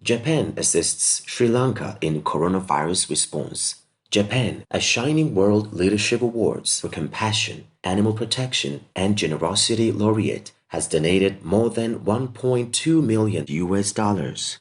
Japan assists Sri Lanka in coronavirus response. Japan, a shining world leadership awards for compassion, animal protection, and generosity laureate, has donated more than $1.2 million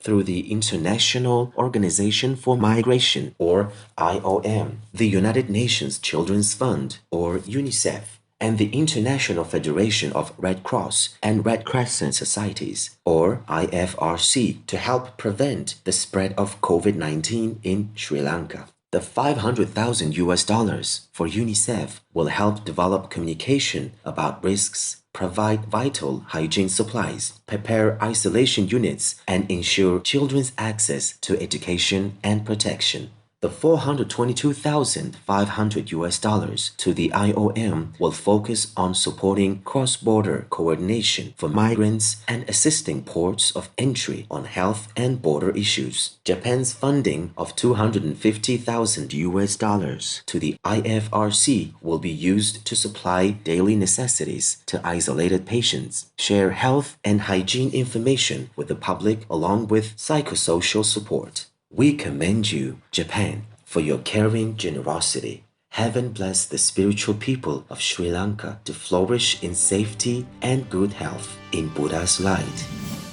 through the International Organization for Migration, or IOM, the United Nations Children's Fund, or UNICEF, and the International Federation of Red Cross and Red Crescent Societies, or IFRC, to help prevent the spread of COVID-19 in Sri Lanka. The $500,000 for UNICEF will help develop communication about risks, provide vital hygiene supplies, prepare isolation units, and ensure children's access to education and protection. The $422,500 to the IOM will focus on supporting cross-border coordination for migrants and assisting ports of entry on health and border issues. Japan's funding of $250,000 to the IFRC will be used to supply daily necessities to isolated patients, share health and hygiene information with the public along with psychosocial support. We commend you, Japan, for your caring generosity. Heaven bless the spiritual people of Sri Lanka to flourish in safety and good health in Buddha's light.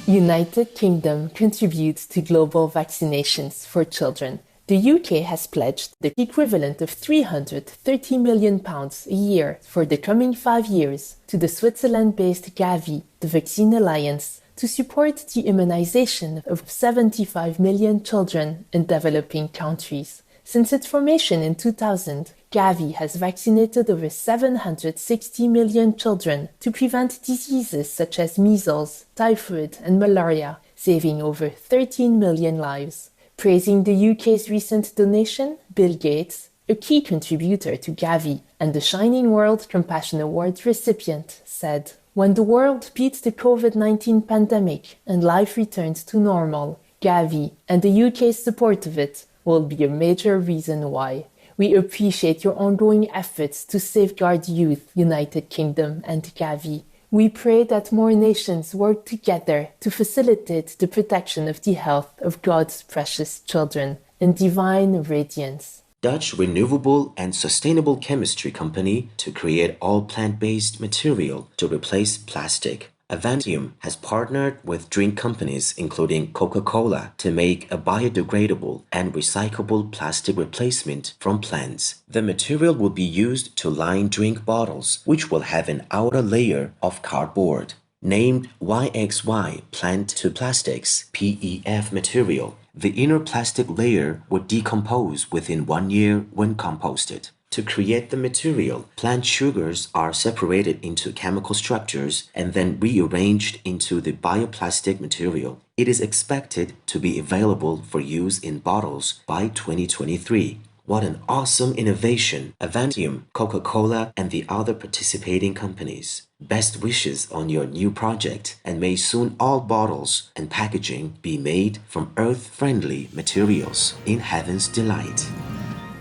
United Kingdom contributes to global vaccinations for children. The UK has pledged the equivalent of £330 million a year for the coming 5 years to the Switzerland-based Gavi, the Vaccine Alliance, to support the immunization of 75 million children in developing countries. Since its formation in 2000, Gavi has vaccinated over 760 million children to prevent diseases such as measles, typhoid, and malaria, saving over 13 million lives. Praising the UK's recent donation, Bill Gates, a key contributor to Gavi and the Shining World Compassion Award recipient, said, "When the world beats the COVID-19 pandemic and life returns to normal, Gavi and the UK's support of it will be a major reason why. We appreciate your ongoing efforts to safeguard youth, United Kingdom and Gavi. We pray that more nations work together to facilitate the protection of the health of God's precious children in divine radiance." Dutch renewable and sustainable chemistry company to create all plant-based material to replace plastic. Avantium has partnered with drink companies including Coca-Cola to make a biodegradable and recyclable plastic replacement from plants. The material will be used to line drink bottles, which will have an outer layer of cardboard. Named YXY Plant to Plastics PEF material, the inner plastic layer would decompose within 1 year when composted. To create the material, plant sugars are separated into chemical structures and then rearranged into the bioplastic material. It is expected to be available for use in bottles by 2023. What an awesome innovation, Avantium, Coca-Cola, and the other participating companies. Best wishes on your new project, and may soon all bottles and packaging be made from earth-friendly materials in heaven's delight.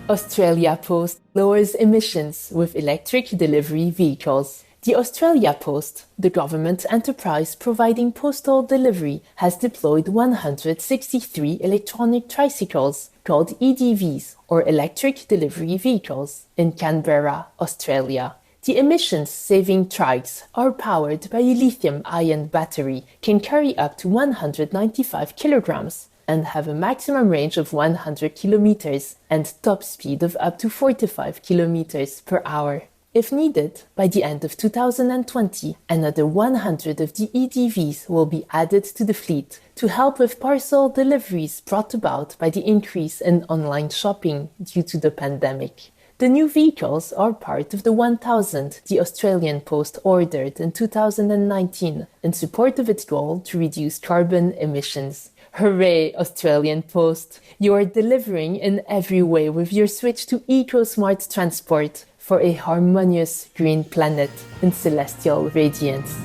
Australia Post lowers emissions with electric delivery vehicles. The Australia Post, the government enterprise providing postal delivery, has deployed 163 electronic tricycles called EDVs, or electric delivery vehicles, in Canberra, Australia. The emissions-saving trikes are powered by a lithium-ion battery, can carry up to 195 kilograms, and have a maximum range of 100 kilometers and top speed of up to 45 kilometers per hour. If needed, by the end of 2020, another 100 of the EDVs will be added to the fleet to help with parcel deliveries brought about by the increase in online shopping due to the pandemic. The new vehicles are part of the 1,000 the Australian Post ordered in 2019 in support of its goal to reduce carbon emissions. Hooray, Australian Post! You are delivering in every way with your switch to eco-smart transport for a harmonious green planet in celestial radiance.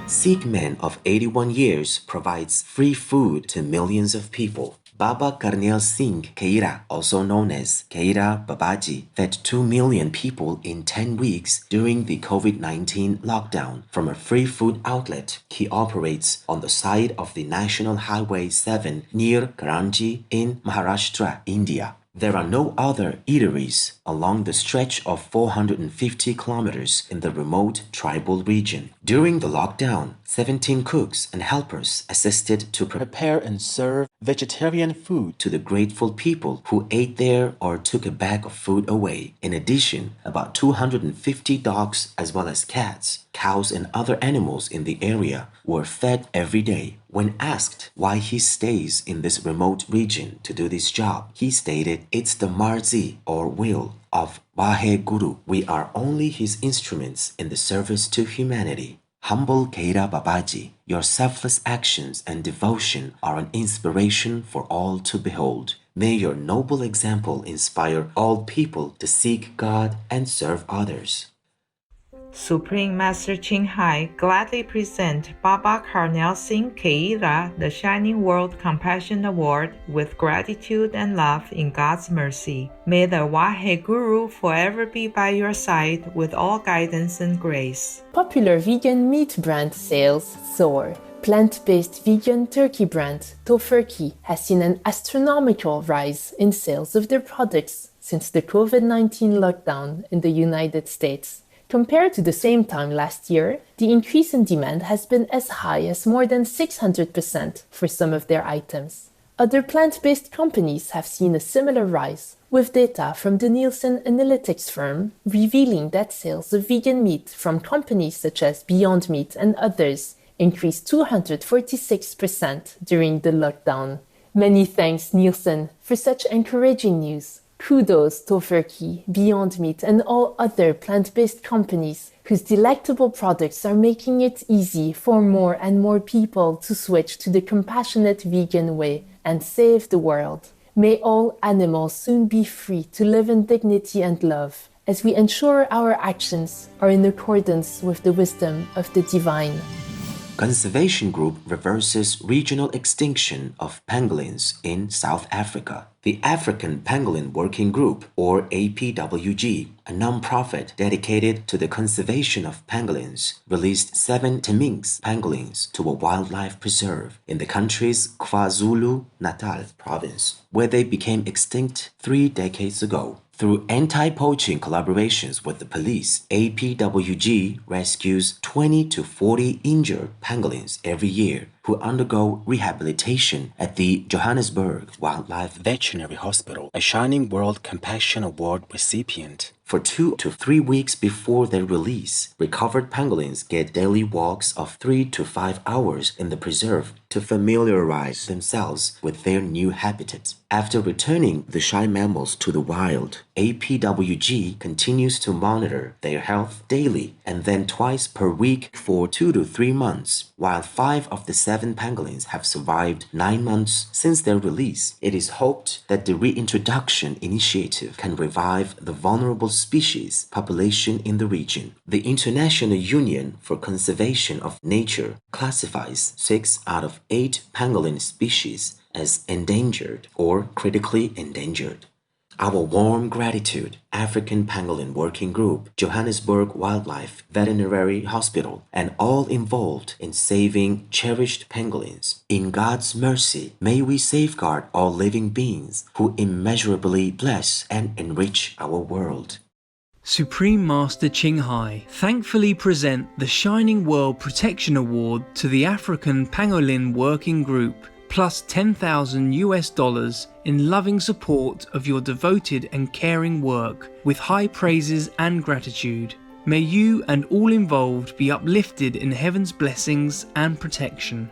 Sikh man of 81 years provides free food to millions of people. Baba Karnal Singh Keira, also known as Keira Babaji, fed 2 million people in 10 weeks during the COVID-19 lockdown from a free food outlet he operates on the side of the National Highway 7 near Karachi in Maharashtra, India. There are no other eateries along the stretch of 450 kilometers in the remote tribal region. During the lockdown, 17 cooks and helpers assisted to prepare and serve vegetarian food to the grateful people who ate there or took a bag of food away. In addition, about 250 dogs as well as cats, cows and other animals in the area were fed every day. When asked why he stays in this remote region to do this job, he stated, "It's the marzi or will of Waheguru. We are only his instruments in the service to humanity." Humble Keira Babaji, your selfless actions and devotion are an inspiration for all to behold. May your noble example inspire all people to seek God and serve others. Supreme Master Ching Hai gladly present Baba Karnal Singh Keira the Shining World Compassion Award with gratitude and love in God's mercy. May the Waheguru forever be by your side with all guidance and grace. Popular vegan meat brand sales soar. Plant-based vegan turkey brand Tofurky has seen an astronomical rise in sales of their products since the COVID-19 lockdown in the United States. Compared to the same time last year, the increase in demand has been as high as more than 600% for some of their items. Other plant-based companies have seen a similar rise, with data from the Nielsen analytics firm revealing that sales of vegan meat from companies such as Beyond Meat and others increased 246% during the lockdown. Many thanks, Nielsen, for such encouraging news. Kudos Tofurky, Beyond Meat, and all other plant-based companies whose delectable products are making it easy for more and more people to switch to the compassionate vegan way and save the world. May all animals soon be free to live in dignity and love, as we ensure our actions are in accordance with the wisdom of the divine. Conservation group reverses regional extinction of pangolins in South Africa. The African Pangolin Working Group, or APWG, a non-profit dedicated to the conservation of pangolins, released 7 Temminck's pangolins to a wildlife preserve in the country's KwaZulu-Natal province, where they became extinct 3 decades ago. Through anti-poaching collaborations with the police, APWG rescues 20 to 40 injured pangolins every year who undergo rehabilitation at the Johannesburg Wildlife Veterinary Hospital, a Shining World Compassion Award recipient. For 2 to 3 weeks before their release, recovered pangolins get daily walks of 3 to 5 hours in the preserve to familiarize themselves with their new habitat. After returning the shy mammals to the wild, APWG continues to monitor their health daily and then twice per week for 2 to 3 months. While 5 of the 7 pangolins have survived 9 months since their release, it is hoped that the reintroduction initiative can revive the vulnerable species population in the region. The International Union for Conservation of Nature classifies 6 out of 8 pangolin species as endangered or critically endangered. Our warm gratitude, African Pangolin Working Group, Johannesburg Wildlife Veterinary Hospital, and all involved in saving cherished pangolins. In God's mercy, may we safeguard all living beings who immeasurably bless and enrich our world. Supreme Master Ching Hai thankfully present the Shining World Protection Award to the African Pangolin Working Group, plus $10,000 in loving support of your devoted and caring work, with high praises and gratitude. May you and all involved be uplifted in heaven's blessings and protection.